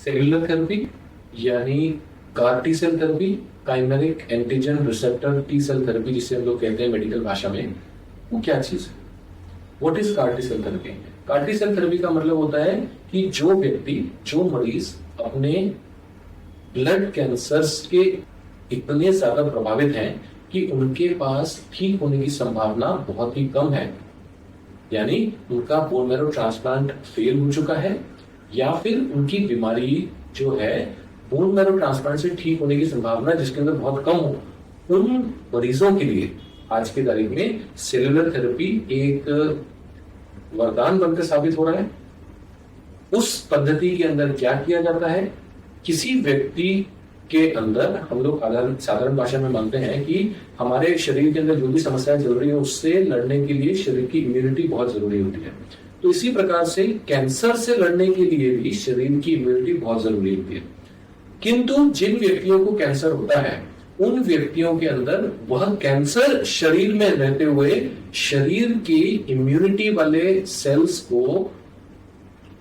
Cellular therapy यानी CAR T cell therapy, chimeric antigen receptor T cell therapy जिसे हम लोग कहते हैं मेडिकल भाषा में, वो क्या चीज है? What is CAR T cell therapy? CAR T cell therapy का मतलब होता है कि जो मरीज अपने ब्लड कैंसर्स के इतने ज्यादा प्रभावित हैं कि उनके पास ठीक होने की संभावना बहुत ही कम है, यानी उनका बोन मैरो ट्रांसप्लांट फेल हो चुका है या फिर उनकी बीमारी जो है बोन मैरो ट्रांसप्लांट से ठीक होने की संभावना जिसके अंदर बहुत कम हो, उन मरीजों के लिए आज की तारीख में सेलुलर थेरेपी एक वरदान बनकर साबित हो रहा है। उस पद्धति के अंदर क्या किया जाता है? किसी व्यक्ति के अंदर, हम लोग साधारण भाषा में मानते हैं कि हमारे शरीर के अंदर जो भी समस्याएं चल रही है उससे लड़ने के लिए शरीर की इम्यूनिटी बहुत जरूरी होती है। तो इसी प्रकार से कैंसर से लड़ने के लिए भी शरीर की इम्यूनिटी बहुत जरूरी होती है। किंतु जिन व्यक्तियों को कैंसर होता है उन व्यक्तियों के अंदर वह कैंसर शरीर में रहते हुए शरीर की इम्यूनिटी वाले सेल्स को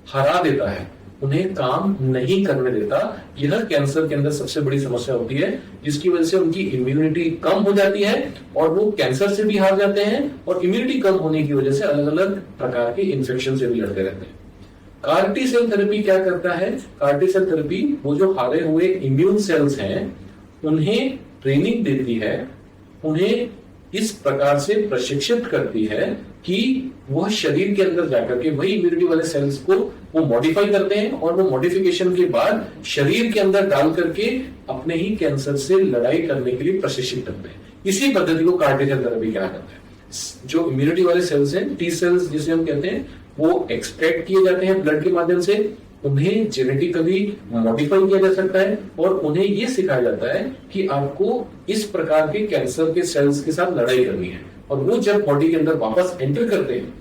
हरा देता है, उन्हें काम नहीं करने देता। यह कैंसर के अंदर सबसे बड़ी समस्या होती है, जिसकी वजह से उनकी इम्यूनिटी कम हो जाती है और वो कैंसर से भी हार जाते हैं और इम्यूनिटी कम होने की वजह से अलग अलग प्रकार के इन्फेक्शन से भी लड़ते रहते हैं। कार टी सेल थेरेपी क्या करता है? कार टी सेल थेरेपी वो जो हारे हुए इम्यून सेल्स हैं उन्हें ट्रेनिंग देती है, उन्हें इस प्रकार से प्रशिक्षित करती है कि वह शरीर के अंदर जाकर के वही इम्यूनिटी वाले सेल्स को वो मॉडिफाई करते हैं और वो मॉडिफिकेशन के बाद शरीर के अंदर डाल करके अपने ही कैंसर से लड़ाई करने के लिए प्रशिक्षित करते हैं। इसी पद्धति को कार टी सेल थेरेपी कहा जाता है। जो इम्यूनिटी वाले सेल्स हैं, टी सेल्स जिसे हम कहते हैं, वो एक्सट्रैक्ट किए जाते हैं ब्लड के माध्यम से, उन्हें जेनेटिकली मॉडिफाई किया जा सकता है और उन्हें यह सिखाया जाता है कि आपको इस प्रकार के कैंसर के सेल्स के साथ लड़ाई करनी है। और वो जब बॉडी के अंदर वापस एंटर करते हैं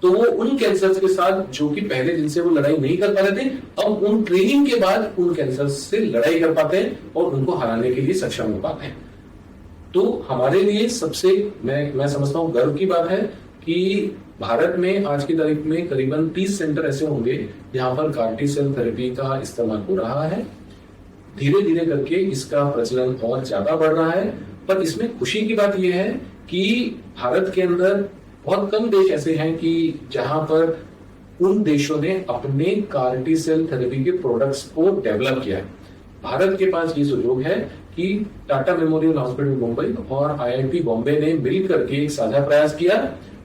तो वो उन कैंसर के साथ जो कि पहले जिनसे वो लड़ाई नहीं कर पा रहे थे, अब उन ट्रेनिंग के बाद उन कैंसर से लड़ाई कर पाते हैं और उनको हराने के लिए सक्षम हो पाते हैं। तो हमारे लिए सबसे मैं समझता हूं गर्व की बात है कि भारत में आज की तारीख में करीबन 30 सेंटर ऐसे होंगे जहां पर कार टी सेल थेरेपी का इस्तेमाल हो रहा है। धीरे धीरे करके इसका प्रचलन और ज्यादा बढ़ रहा है। पर इसमें खुशी की बात यह है कि भारत के अंदर बहुत कम देश ऐसे हैं कि जहां पर उन देशों ने अपने कार टी सेल थेरेपी के प्रोडक्ट्स को डेवलप किया है। भारत के पास ये सुयोग है कि टाटा मेमोरियल हॉस्पिटल मुंबई और आईआईटी बॉम्बे ने मिलकर के एक साझा प्रयास किया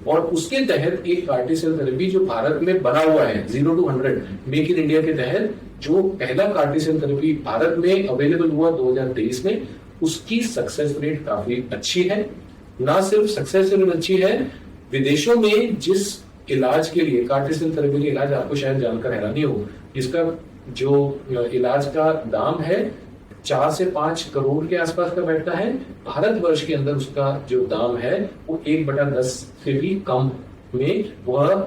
और उसके तहत एक कार टी सेल थेरेपी जो भारत में बना हुआ है 0 to 100 मेक इन इंडिया के तहत, जो पहला CAR T cell therapy Bharat में अवेलेबल हुआ 2023 में, उसकी सक्सेस रेट काफी अच्छी है। ना सिर्फ सक्सेस रेट अच्छी है, विदेशों में जिस इलाज के लिए कार टी सेल थेरेपी के इलाज, आपको शायद जानकर हैरानी हो, जिसका जो इलाज का दाम है 4 से 5 करोड़ के आसपास का बैठता है, भारतवर्ष के अंदर उसका जो दाम है वो 1/10 से भी कम में वह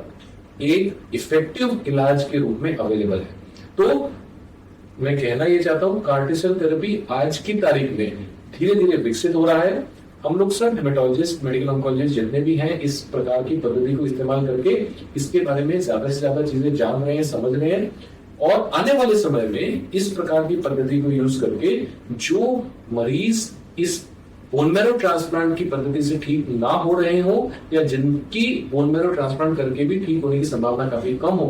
एक इफेक्टिव इलाज के रूप में अवेलेबल है। तो मैं कहना ये चाहता हूं, कार टी सेल थेरेपी आज की तारीख में धीरे धीरे विकसित हो रहा है। हम लोग सब हेमेटोलॉजिस्ट, मेडिकल ऑन्कोलॉजिस्ट जितने भी हैं, इस प्रकार की पद्धति को इस्तेमाल करके इसके बारे में ज्यादा से ज्यादा चीजें जान रहे हैं, समझ रहे हैं और आने वाले समय में इस प्रकार की पद्धति को यूज करके जो मरीज इस बोन मैरो ट्रांसप्लांट की पद्धति से ठीक ना हो रहे हो या जिनकी बोन मैरो ट्रांसप्लांट करके भी ठीक होने की संभावना काफी कम हो,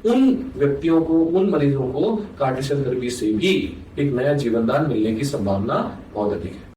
उन व्यक्तियों को, उन मरीजों को कार टी सेल थेरेपी से भी एक नया जीवनदान मिलने की संभावना बहुत अधिक है।